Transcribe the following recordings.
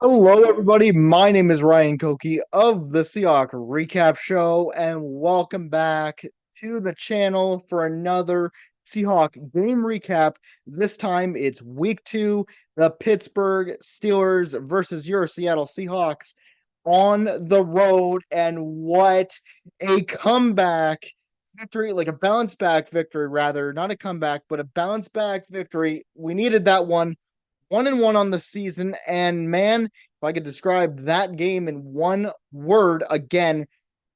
Hello, everybody. My name is Ryan Koki of the Seahawk Recap Show, and welcome back to the channel for another Seahawk game recap. This time it's week two, the Pittsburgh Steelers versus your Seattle Seahawks on the road. And what a comeback victory, like a bounce back victory, rather, not a comeback, but a bounce back victory. We needed that one. 1-1 on the season, and man, if I could describe that game in one word, again,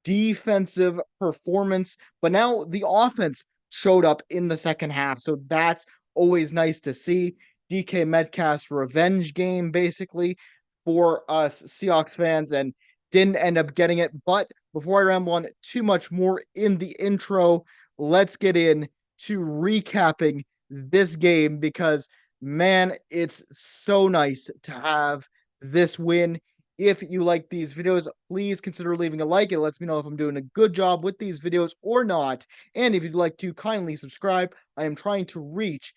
defensive performance. But now the offense showed up in the second half, so that's always nice to see. DK Metcalf's revenge game, basically, for us Seahawks fans, and didn't end up getting it. But before I ramble on too much more in the intro, let's get in to recapping this game because man, it's so nice to have this win. If you like these videos, please consider leaving a like. It lets me know if I'm doing a good job with these videos or not. And if you'd like to kindly subscribe, I am trying to reach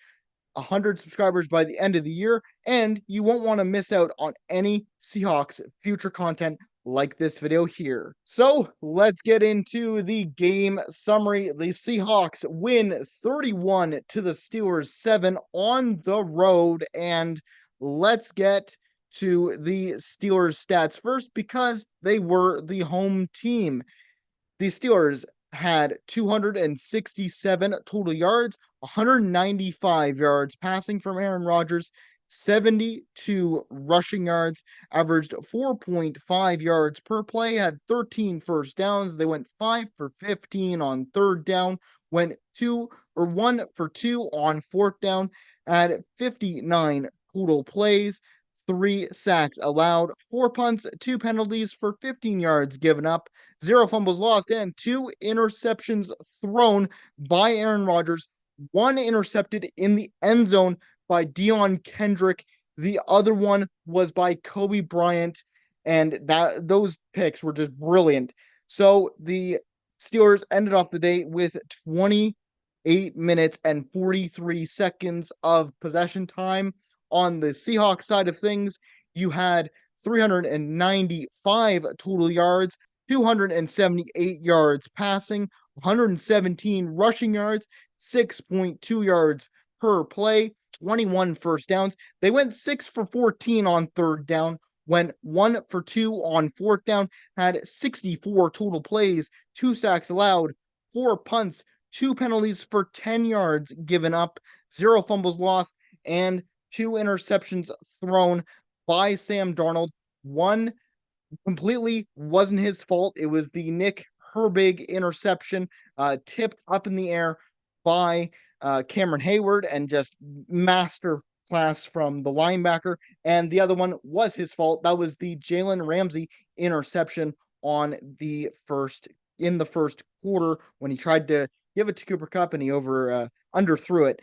100 subscribers by the end of the year, and you won't want to miss out on any Seahawks future content like this video here. So let's get into the game summary. The Seahawks win 31 to the Steelers 7 on the road, and let's get to the Steelers stats first because they were the home team. The Steelers had 267 total yards, 195 yards passing from Aaron Rodgers, 72 rushing yards, averaged 4.5 yards per play, had 13 first downs. They went 5 for 15 on third down, went 1 for 2 on fourth down, had 59 total plays, 3 sacks allowed, 4 punts, 2 penalties for 15 yards given up, 0 fumbles lost, and 2 interceptions thrown by Aaron Rodgers. 1 intercepted in the end zone by Deion Kendrick. The other one was by Kobe Bryant, and those picks were just brilliant. So the Steelers ended off the day with 28 minutes and 43 seconds of possession time. On the Seahawks side of things, you had 395 total yards, 278 yards passing, 117 rushing yards, 6.2 yards per play, 21 first downs. They went 6 for 14 on third down, went 1 for 2 on fourth down, had 64 total plays, 2 sacks allowed, 4 punts, 2 penalties for 10 yards given up, 0 fumbles lost, and 2 interceptions thrown by Sam Darnold. One completely wasn't his fault. It was the Nick Herbig interception, tipped up in the air by Cameron Hayward, and just master class from the linebacker. And the other one was his fault. That was the Jalen Ramsey interception on the first in the first quarter when he tried to give it to Cooper Kupp and he underthrew it.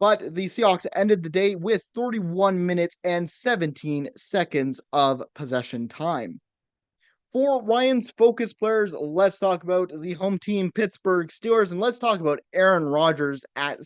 But the Seahawks ended the day with 31 minutes and 17 seconds of possession time. For Ryan's focus players, let's talk about the home team Pittsburgh Steelers, and let's talk about Aaron Rodgers at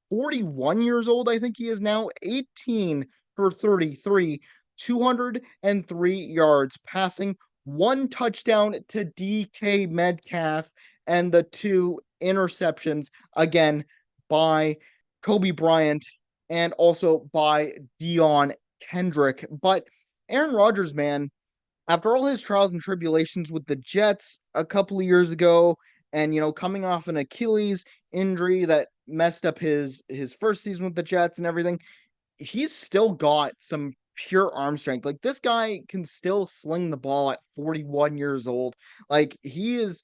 41 years old. I think he is now 18 for 33, 203 yards passing, 1 touchdown to DK Metcalf, and the 2 interceptions again by Kobe Bryant and also by Deion Kendrick. But Aaron Rodgers, man, after all his trials and tribulations with the Jets a couple of years ago, and coming off an Achilles injury that messed up his first season with the Jets and everything, he's still got some pure arm strength. Like, this guy can still sling the ball at 41 years old. Like, he's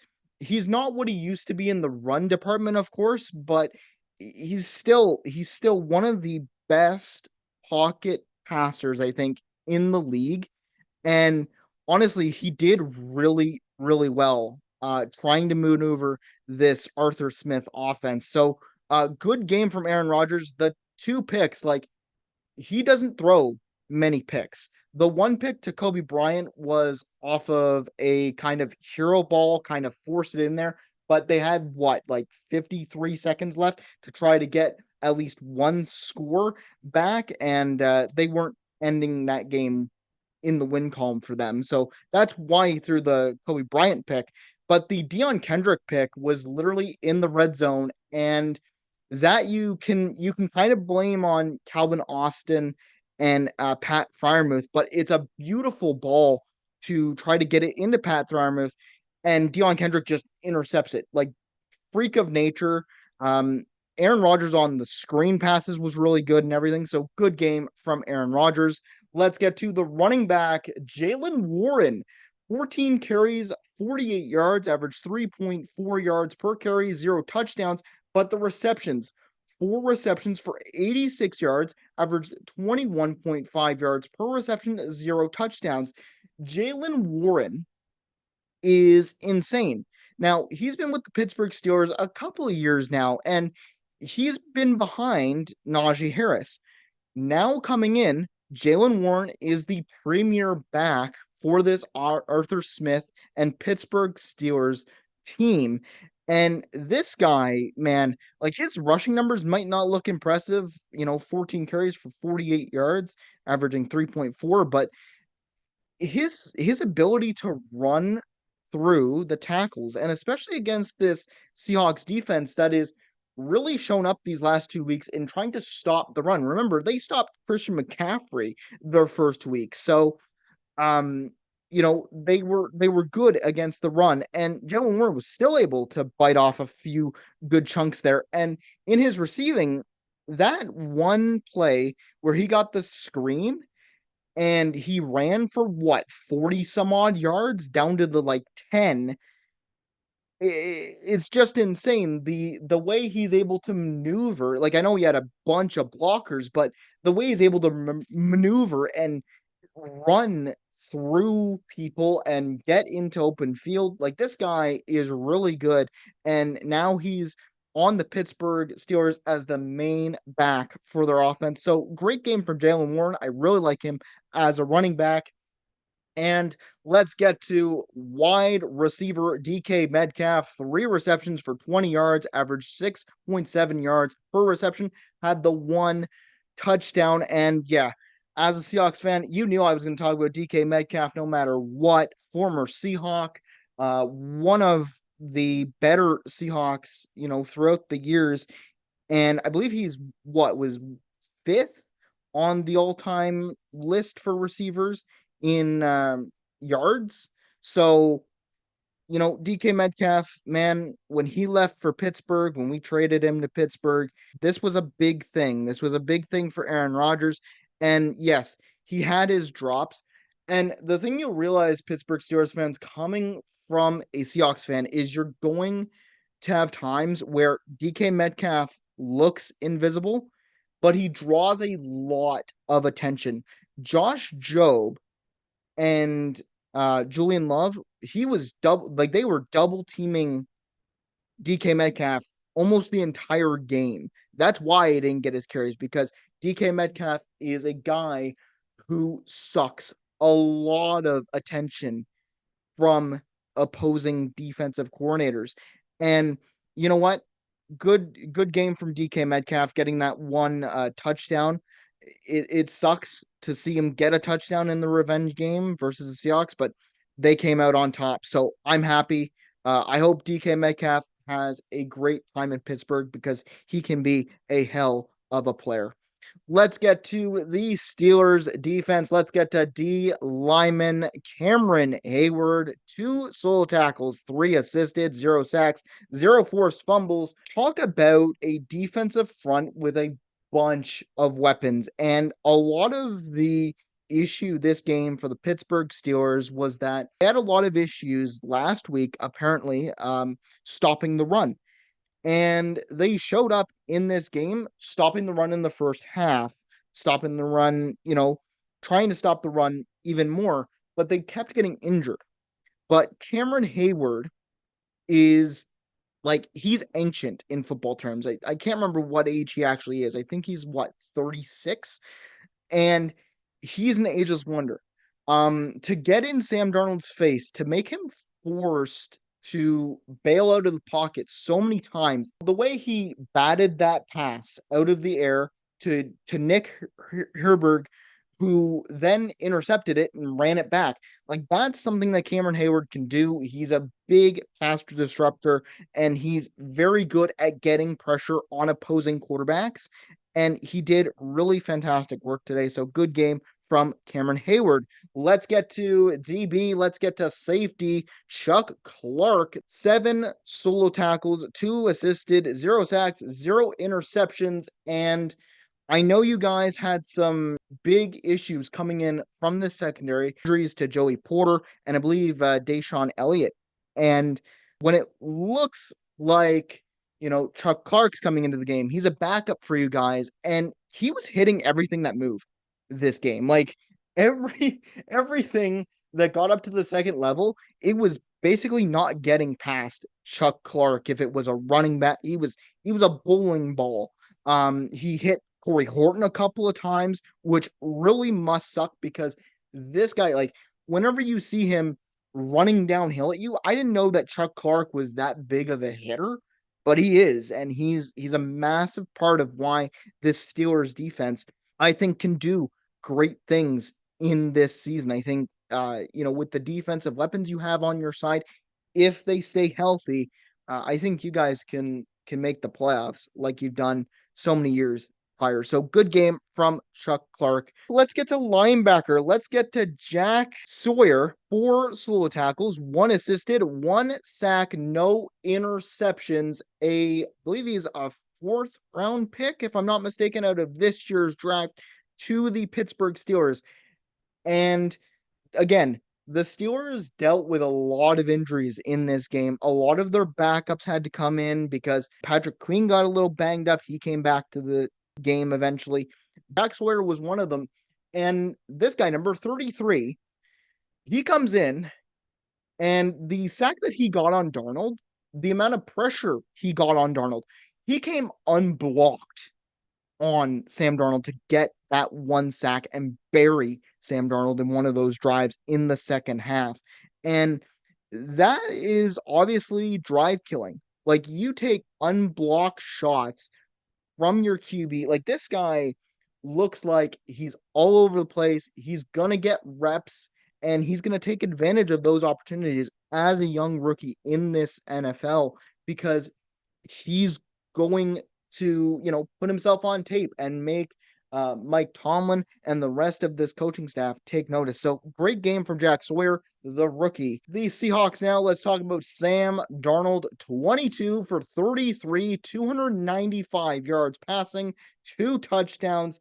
not what he used to be in the run department, of course, but he's still one of the best pocket passers, I think, in the league. And honestly, he did really, really well trying to maneuver this Arthur Smith offense. So, good game from Aaron Rodgers. The 2 picks, like, he doesn't throw many picks. The 1 pick to Kobe Bryant was off of a kind of hero ball, kind of forced it in there, but they had what, like 53 seconds left to try to get at least one score back, and they weren't ending that game in the win column for them. So that's why he threw the Kobe Bryant pick. But the Deion Kendrick pick was literally in the red zone, and that you can kind of blame on Calvin Austin and Pat Fryermuth, but it's a beautiful ball to try to get it into Pat Fryermuth, and Deion Kendrick just intercepts it like freak of nature. Um, Aaron Rodgers on the screen passes was really good and everything. So good game from Aaron Rodgers. Let's get to the running back, Jaylen Warren. 14 carries, 48 yards, average 3.4 yards per carry, 0 touchdowns. But the receptions, 4 receptions for 86 yards, averaged 21.5 yards per reception, 0 touchdowns. Jaylen Warren is insane. Now, he's been with the Pittsburgh Steelers a couple of years now, and he's been behind Najee Harris. Now coming in, Jaylen Warren is the premier back for this Arthur Smith and Pittsburgh Steelers team. And this guy, man, like his rushing numbers might not look impressive, 14 carries for 48 yards, averaging 3.4, but his ability to run through the tackles, and especially against this Seahawks defense that is really shown up these last 2 weeks in trying to stop the run. Remember, they stopped Christian McCaffrey their first week. So um they were good against the run, and Jalen Warren was still able to bite off a few good chunks there. And in his receiving, that one play where he got the screen and he ran for what, 40 some odd yards down to the like 10. It's just insane the way he's able to maneuver. Like, I know he had a bunch of blockers, but the way he's able to maneuver and run through people and get into open field, like, this guy is really good. And now he's on the Pittsburgh Steelers as the main back for their offense. So great game from Jaylen Warren. I really like him as a running back. And let's get to wide receiver DK Metcalf. 3 receptions for 20 yards, averaged 6.7 yards per reception, had the 1 touchdown. And yeah, as a Seahawks fan, you knew I was going to talk about DK Metcalf no matter what. Former Seahawk, one of the better Seahawks, throughout the years. And I believe he's was fifth on the all-time list for receivers in yards. So, DK Metcalf, man, when he left for Pittsburgh, when we traded him to Pittsburgh, this was a big thing. This was a big thing for Aaron Rodgers. And yes, he had his drops. And the thing you'll realize, Pittsburgh Steelers fans, coming from a Seahawks fan, is you're going to have times where DK Metcalf looks invisible, but he draws a lot of attention. Josh Jobe and Julian Love, he was they were double teaming DK Metcalf almost the entire game. That's why he didn't get his carries, because DK Metcalf is a guy who sucks a lot of attention from opposing defensive coordinators. And you know what? Good game from DK Metcalf getting that 1 touchdown. It sucks to see him get a touchdown in the revenge game versus the Seahawks, but they came out on top. So I'm happy. I hope DK Metcalf has a great time in Pittsburgh, because he can be a hell of a player. Let's get to the Steelers defense. Let's get to D lineman Cameron Hayward. 2 solo tackles, 3 assisted, 0 sacks, 0 forced fumbles. Talk about a defensive front with a bunch of weapons. And a lot of the issue this game for the Pittsburgh Steelers was that they had a lot of issues last week, apparently, stopping the run. And they showed up in this game, stopping the run in the first half, stopping the run, trying to stop the run even more, but they kept getting injured. But Cameron Hayward is he's ancient in football terms. I can't remember what age he actually is. I think he's 36? And he's an ageless wonder. To get in Sam Darnold's face, to make him forced to bail out of the pocket so many times, the way he batted that pass out of the air to Nick Herberg who then intercepted it and ran it back. Like, that's something that Cameron Hayward can do. He's a big pass disruptor, and he's very good at getting pressure on opposing quarterbacks. And he did really fantastic work today. So good game from Cameron Hayward. Let's get to DB. Let's get to safety. Chuck Clark, 7 solo tackles, 2 assisted, 0 sacks, 0 interceptions, and I know you guys had some big issues coming in from the secondary, injuries to Joey Porter and I believe Deshaun Elliott. And when it looks like, Chuck Clark's coming into the game, he's a backup for you guys, and he was hitting everything that moved this game. Like, everything that got up to the second level, it was basically not getting past Chuck Clark. If it was a running back, he was a bowling ball. He hit Corey Horton a couple of times, which really must suck because this guy, like, whenever you see him running downhill at you, I didn't know that Chuck Clark was that big of a hitter, but he is, and he's a massive part of why this Steelers defense, I think, can do great things in this season. I think, with the defensive weapons you have on your side, if they stay healthy, I think you guys can make the playoffs like you've done so many years prior. So good game from Chuck Clark. Let's get to linebacker. Let's get to Jack Sawyer. 4 solo tackles, 1 assisted, 1 sack, no interceptions. I believe he's a 4th round pick, if I'm not mistaken, out of this year's draft to the Pittsburgh Steelers. And again, the Steelers dealt with a lot of injuries in this game. A lot of their backups had to come in because Patrick Queen got a little banged up. He came back to the game eventually. Jack Sawyer was one of them. And this guy, number 33, he comes in, and the sack that he got on Darnold, the amount of pressure he got on Darnold, he came unblocked on Sam Darnold to get that 1 sack and bury Sam Darnold in one of those drives in the second half. And that is obviously drive killing. Like, you take unblocked shots from your QB. Like, this guy looks like he's all over the place. He's going to get reps, and he's going to take advantage of those opportunities as a young rookie in this NFL because he's going to, put himself on tape and make Mike Tomlin and the rest of this coaching staff take notice. So great game from Jack Sawyer, the rookie. The Seahawks now, let's talk about Sam Darnold, 22 for 33, 295 yards passing, 2 touchdowns,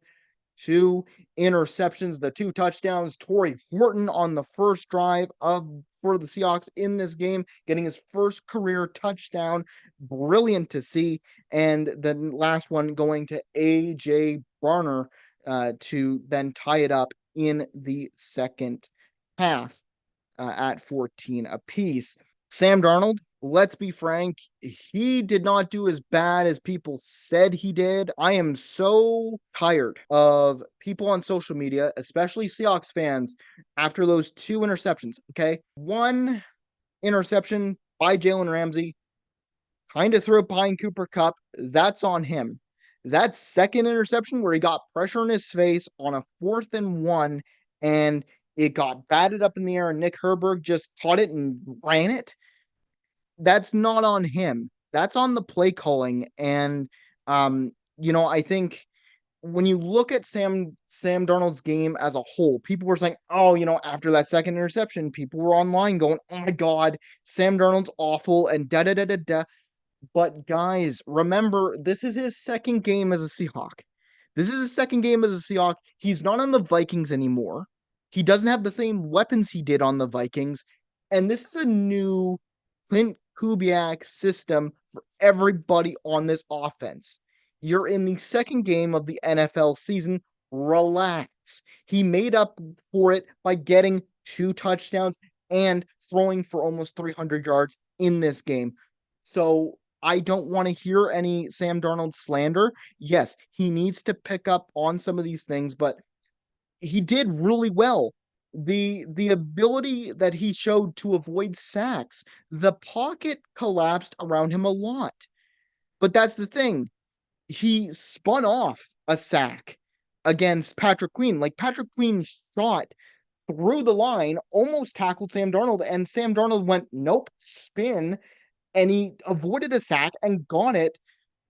2 interceptions. The 2 touchdowns, Torrey Horton on the first drive for the Seahawks in this game, getting his first career touchdown. Brilliant to see. And the last one going to A.J. Barner to then tie it up in the second half at 14 apiece. Sam Darnold, let's be frank, he did not do as bad as people said he did. I am so tired of people on social media, especially Seahawks fans, after those 2 interceptions, okay? 1 interception by Jalen Ramsey, trying to throw behind Cooper Kupp, that's on him. That second interception where he got pressure in his face on a 4th and 1, and it got batted up in the air, and Nick Herbert just caught it and ran it. That's not on him. That's on the play calling. And, I think when you look at Sam Darnold's game as a whole, people were saying, oh, after that second interception, people were online going, oh my God, Sam Darnold's awful and da da da da da. But guys, remember, this is his second game as a Seahawk. This is his second game as a Seahawk. He's not on the Vikings anymore. He doesn't have the same weapons he did on the Vikings. And this is a new Clint Kubiak system for everybody on this offense. You're in the second game of the NFL season. Relax. He made up for it by getting 2 touchdowns and throwing for almost 300 yards in this game. So I don't want to hear any Sam Darnold slander. Yes, he needs to pick up on some of these things, but he did really well. The ability that he showed to avoid sacks, the pocket collapsed around him a lot. But that's the thing. He spun off a sack against Patrick Queen. Like Patrick Queen shot through the line, almost tackled Sam Darnold, and Sam Darnold went, nope, spin, and he avoided a sack and got it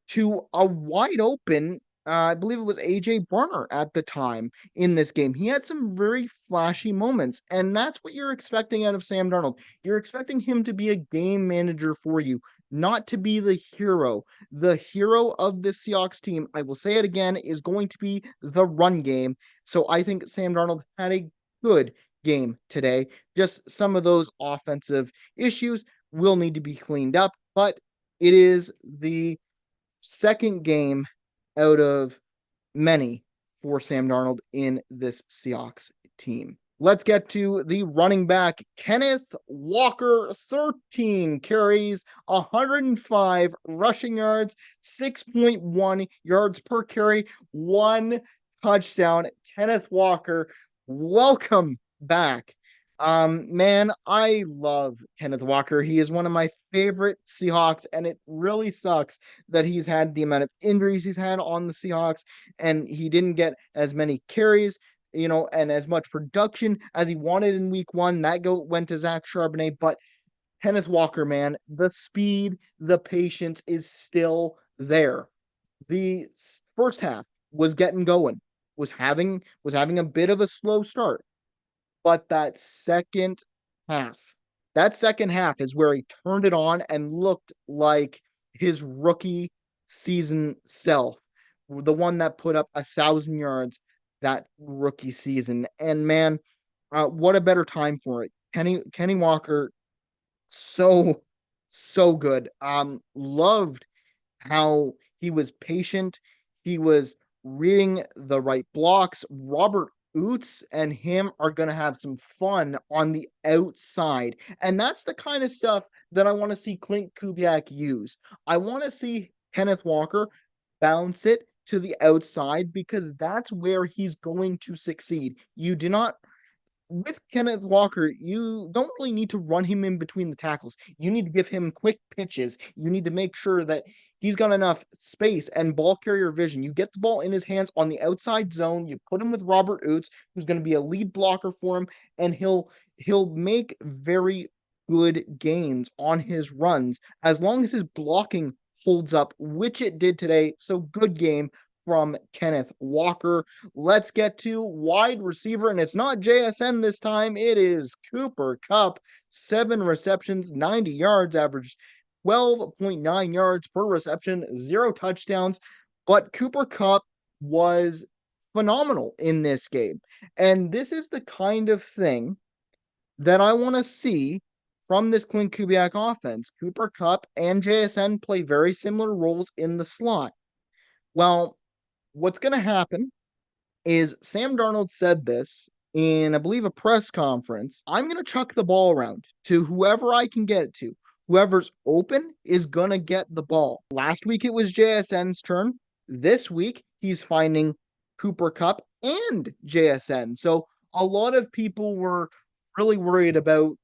to a wide open, I believe it was AJ Barner at the time in this game. He had some very flashy moments, and that's what you're expecting out of Sam Darnold. You're expecting him to be a game manager for you, not to be the hero. The hero of this Seahawks team, I will say it again, is going to be the run game. So I think Sam Darnold had a good game today. Just some of those offensive issues will need to be cleaned up, but it is the second game out of many for Sam Darnold in this Seahawks team. Let's get to the running back. Kenneth Walker, 13 carries, 105 rushing yards, 6.1 yards per carry, one touchdown. Kenneth Walker, welcome back. Man, I love Kenneth Walker. He is one of my favorite Seahawks, and it really sucks that he's had the amount of injuries he's had on the Seahawks, and he didn't get as many carries, and as much production as he wanted in week one. That went to Zach Charbonnet, but Kenneth Walker, man, the speed, the patience is still there. The first half was getting going, was having a bit of a slow start. But half, that second half is where he turned it on and looked like his rookie season self, the one that put up 1,000 yards that rookie season. And man, what a better time for it. Kenny Walker, so so good. Loved how he was patient. He was reading the right blocks. Robert Oots and him are going to have some fun on the outside. And that's the kind of stuff that I want to see Clint Kubiak use. I want to see Kenneth Walker bounce it to the outside because that's where he's going to succeed. You do not with Kenneth Walker, you don't really need to run him in between the tackles. You need to give him quick pitches. You need to make sure that he's got enough space and ball carrier vision. You get the ball in his hands on the outside zone. You put him with Robert Oots, who's going to be a lead blocker for him, and he'll make very good gains on his runs as long as his blocking holds up, which it did today. So good game from Kenneth Walker. Let's get to wide receiver, and it's not JSN this time. It is Cooper Kupp. 7 receptions, 90 yards, averaged 12.9 yards per reception, 0 touchdowns. But Cooper Kupp was phenomenal in this game. And this is the kind of thing that I want to see from this Clint Kubiak offense. Cooper Kupp and JSN play very similar roles in the slot. Well, what's going to happen is Sam Darnold said this in, I believe, a press conference. I'm going to chuck the ball around to whoever I can get it to. Whoever's open is going to get the ball. Last week, it was JSN's turn. This week, he's finding Cooper Kupp and JSN. So a lot of people were really worried about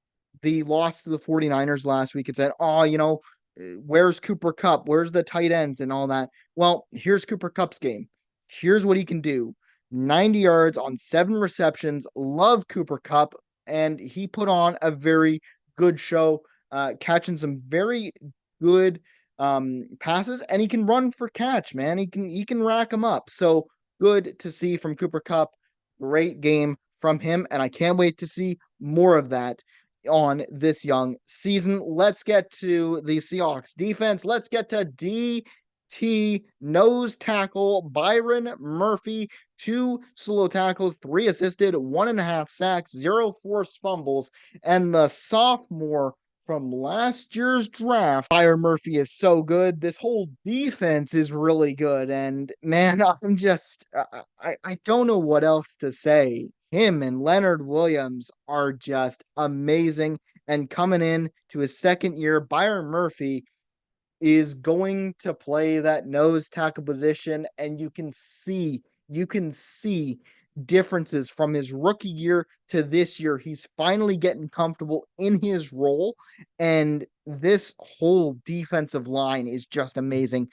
the loss to the 49ers last week and said, where's Cooper Kupp? Where's the tight ends and all that? Well, here's Cooper Kupp's game. Here's what he can do. 90 yards on 7 receptions. Love Cooper Kupp. And he put on a very good show, catching some very good passes. And he can run for catch, man. He can rack them up. So good to see from Cooper Kupp. Great game from him. And I can't wait to see more of that on this young season. Let's get to the Seahawks defense. Let's get to DT nose tackle Byron Murphy. 2 solo tackles, 3 assisted, 1.5 sacks, 0 forced fumbles, and the sophomore from last year's draft, Byron Murphy, is so good. This whole defense is really good, and man, I don't know what else to say. Him and Leonard Williams are just amazing. And coming in to his second year, Byron Murphy is going to play that nose tackle position, and you can see differences from his rookie year to this year. He's finally getting comfortable in his role, and this whole defensive line is just amazing.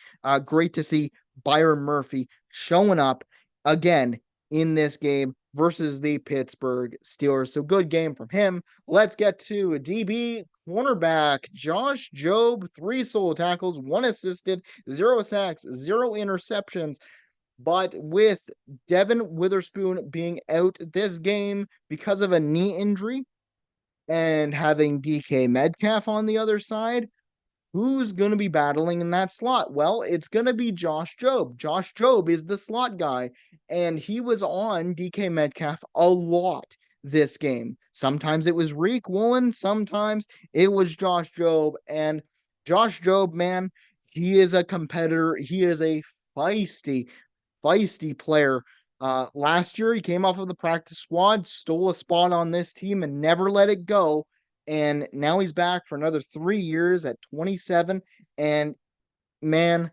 Great to see Byron Murphy showing up again in this game versus the Pittsburgh Steelers. So good game from him. Let's get to DB cornerback Josh Jobe, 3 solo tackles, 1 assisted, 0 sacks, 0 interceptions. But with Devin Witherspoon being out this game because of a knee injury and having DK Metcalf on the other side, who's going to be battling in that slot? Well, it's going to be Josh Jobe. Josh Jobe is the slot guy, and he was on DK Metcalf a lot this game. Sometimes it was Reek Woolen, sometimes it was Josh Jobe. And Josh Jobe, man, he is a competitor. He is a feisty player. Last year, he came off of the practice squad, stole a spot on this team, and never let it go. And now he's back for another 3 years at 27. And man,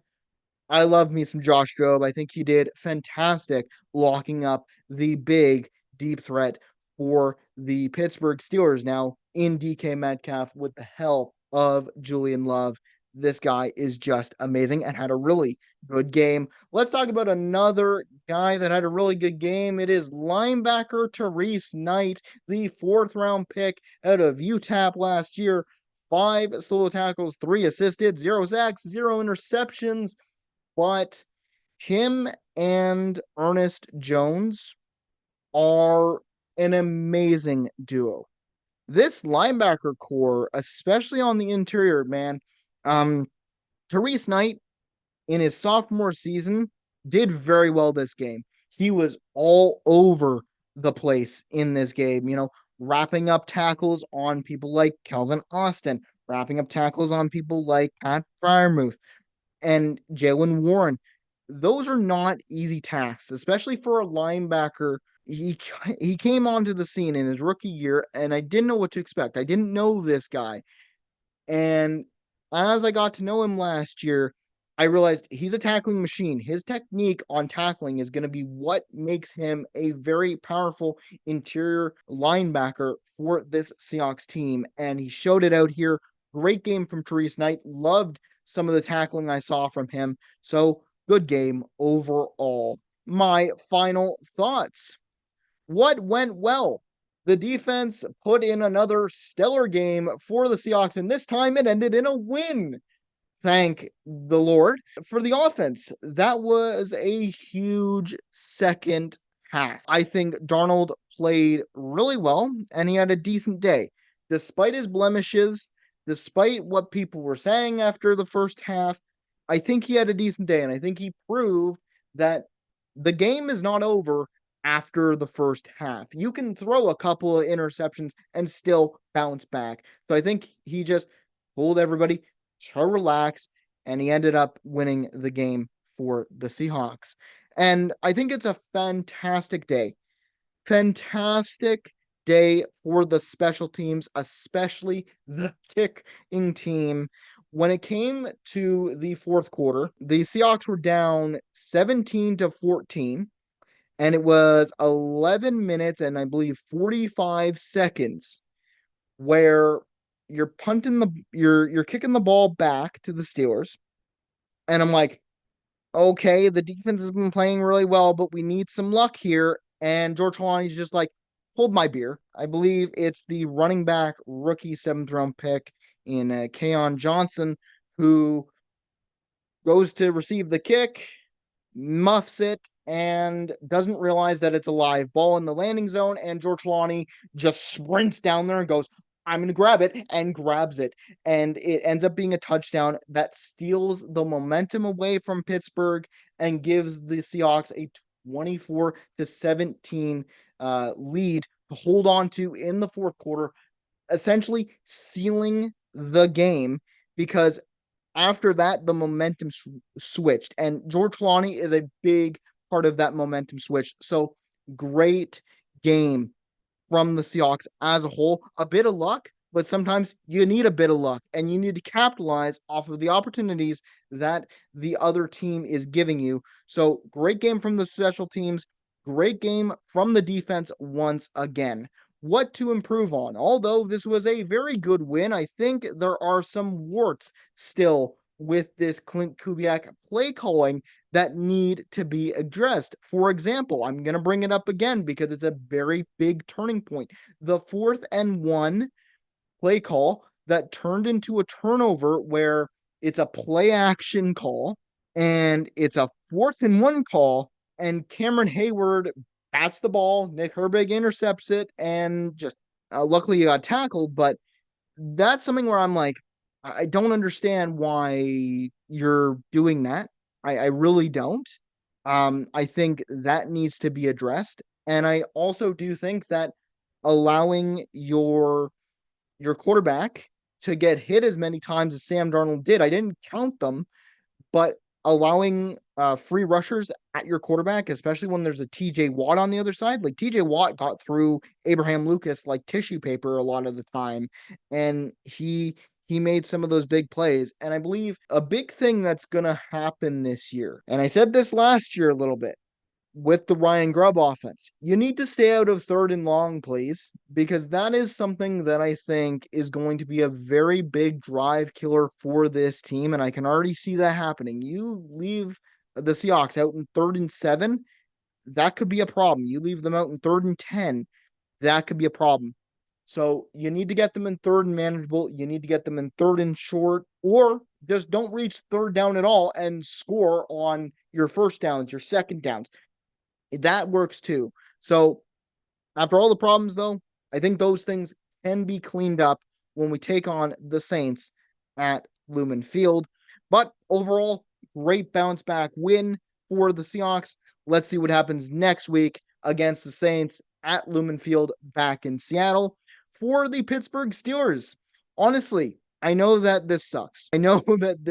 I love me some Josh Jobe. I think he did fantastic locking up the big deep threat for the Pittsburgh Steelers now in DK Metcalf with the help of Julian Love. This guy is just amazing and had a really good game. Let's talk about another guy that had a really good game. It is linebacker Therese Knight, the 4th-round pick out of UTAP last year. 5 solo tackles, 3 assisted, 0 sacks, 0 interceptions. But him and Ernest Jones are an amazing duo. This linebacker core, especially on the interior, man, Therese Knight in his sophomore season did very well this game. He was all over the place in this game, wrapping up tackles on people like Kelvin Austin, wrapping up tackles on people like Pat Freiermuth and Jalen Warren. Those are not easy tasks, especially for a linebacker. He came onto the scene in his rookie year, and I didn't know what to expect. I didn't know this guy. And as I got to know him last year, I realized he's a tackling machine. His technique on tackling is going to be what makes him a very powerful interior linebacker for this Seahawks team. And he showed it out here. Great game from Therese Knight. Loved some of the tackling I saw from him. So good game overall. My final thoughts. What went well? The defense put in another stellar game for the Seahawks, and this time it ended in a win. Thank the Lord. For the offense, that was a huge second half. I think Darnold played really well, and he had a decent day. Despite his blemishes, despite what people were saying after the first half, I think he had a decent day, and I think he proved that the game is not over after the first half. You can throw a couple of interceptions and still bounce back. So I think he just told everybody to relax, and he ended up winning the game for the Seahawks. And I think it's a fantastic day. Fantastic day for the special teams, especially the kicking team. When it came to the fourth quarter, the Seahawks were down 17-14, and it was 11 minutes and I believe 45 seconds where you're kicking the ball back to the Steelers. And I'm like, okay, the defense has been playing really well, but we need some luck here. And George Holani's just like, hold my beer. I believe it's the running back rookie 7th-round pick in Keon Johnson who goes to receive the kick, muffs it, and doesn't realize that it's a live ball in the landing zone. And George Holani just sprints down there and goes, I'm going to grab it, and grabs it. And it ends up being a touchdown that steals the momentum away from Pittsburgh and gives the Seahawks a 24-17 lead to hold on to in the fourth quarter, essentially sealing the game, because after that, the momentum switched. And George Holani is a big part of that momentum switch. So great game from the Seahawks as a whole. A bit of luck, but sometimes you need a bit of luck, and you need to capitalize off of the opportunities that the other team is giving you. So great game from the special teams. Great game from the defense once again. What to improve on? Although this was a very good win, I think there are some warts still with this Clint Kubiak play calling that need to be addressed. For example, I'm going to bring it up again because it's a very big turning point. The 4th and 1 play call that turned into a turnover where it's a play action call and it's a 4th and 1 call, and Cameron Hayward bats the ball. Nick Herbig intercepts it and just luckily he got tackled. But that's something where I'm like, I don't understand why you're doing that. I really don't. I think that needs to be addressed. And I also do think that allowing your quarterback to get hit as many times as Sam Darnold did, I didn't count them, but allowing free rushers at your quarterback, especially when there's a TJ Watt on the other side, like TJ Watt got through Abraham Lucas like tissue paper a lot of the time, and he made some of those big plays. And I believe a big thing that's going to happen this year, and I said this last year a little bit, with the Ryan Grubb offense. You need to stay out of 3rd and long, please, because that is something that I think is going to be a very big drive killer for this team. And I can already see that happening. You leave the Seahawks out in 3rd and 7, that could be a problem. You leave them out in 3rd and 10, that could be a problem. So you need to get them in 3rd and manageable. You need to get them in 3rd and short, or just don't reach 3rd down at all and score on your 1st downs, your 2nd downs. That works too. So after all the problems, though, I think those things can be cleaned up when we take on the Saints at Lumen Field. But overall, great bounce back win for the Seahawks. Let's see what happens next week against the Saints at Lumen Field back in Seattle. For the Pittsburgh Steelers, honestly, I know that this sucks. I know that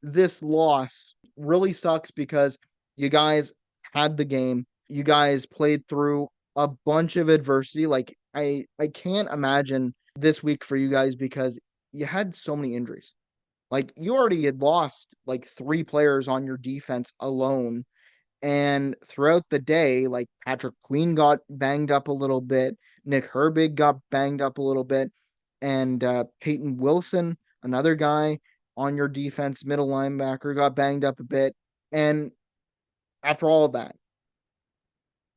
this loss really sucks because you guys had the game. You guys played through a bunch of adversity. Like I can't imagine this week for you guys because you had so many injuries. Like you already had lost like 3 players on your defense alone. And throughout the day, like Patrick Queen got banged up a little bit, Nick Herbig got banged up a little bit, and Peyton Wilson, another guy on your defense, middle linebacker, got banged up a bit. And after all of that,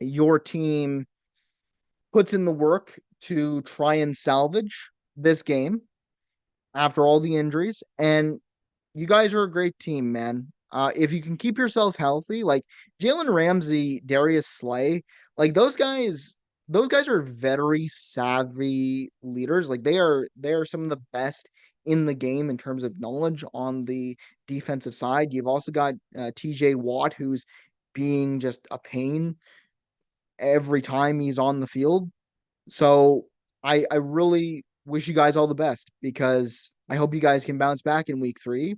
your team puts in the work to try and salvage this game after all the injuries. And you guys are a great team, man. If you can keep yourselves healthy, like Jalen Ramsey, Darius Slay, like those guys are very savvy leaders. Like they are some of the best in the game in terms of knowledge on the defensive side. You've also got TJ Watt, who's being just a pain every time he's on the field. So I really wish you guys all the best because I hope you guys can bounce back in week 3.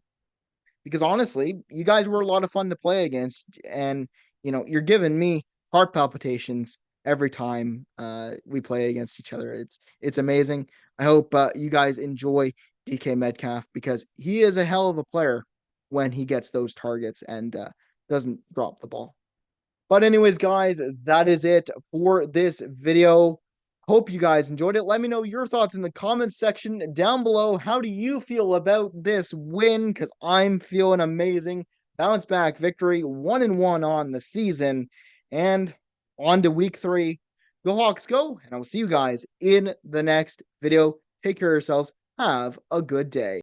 Because honestly, you guys were a lot of fun to play against, and you're giving me heart palpitations every time we play against each other. It's amazing. I hope you guys enjoy DK Metcalf because he is a hell of a player when he gets those targets and doesn't drop the ball. But anyways, guys, that is it for this video. Hope you guys enjoyed it. Let me know your thoughts in the comments section down below. How do you feel about this win? Because I'm feeling amazing. Bounce back victory, 1-1 on the season. And on to week 3. Go Hawks go. And I will see you guys in the next video. Take care of yourselves. Have a good day.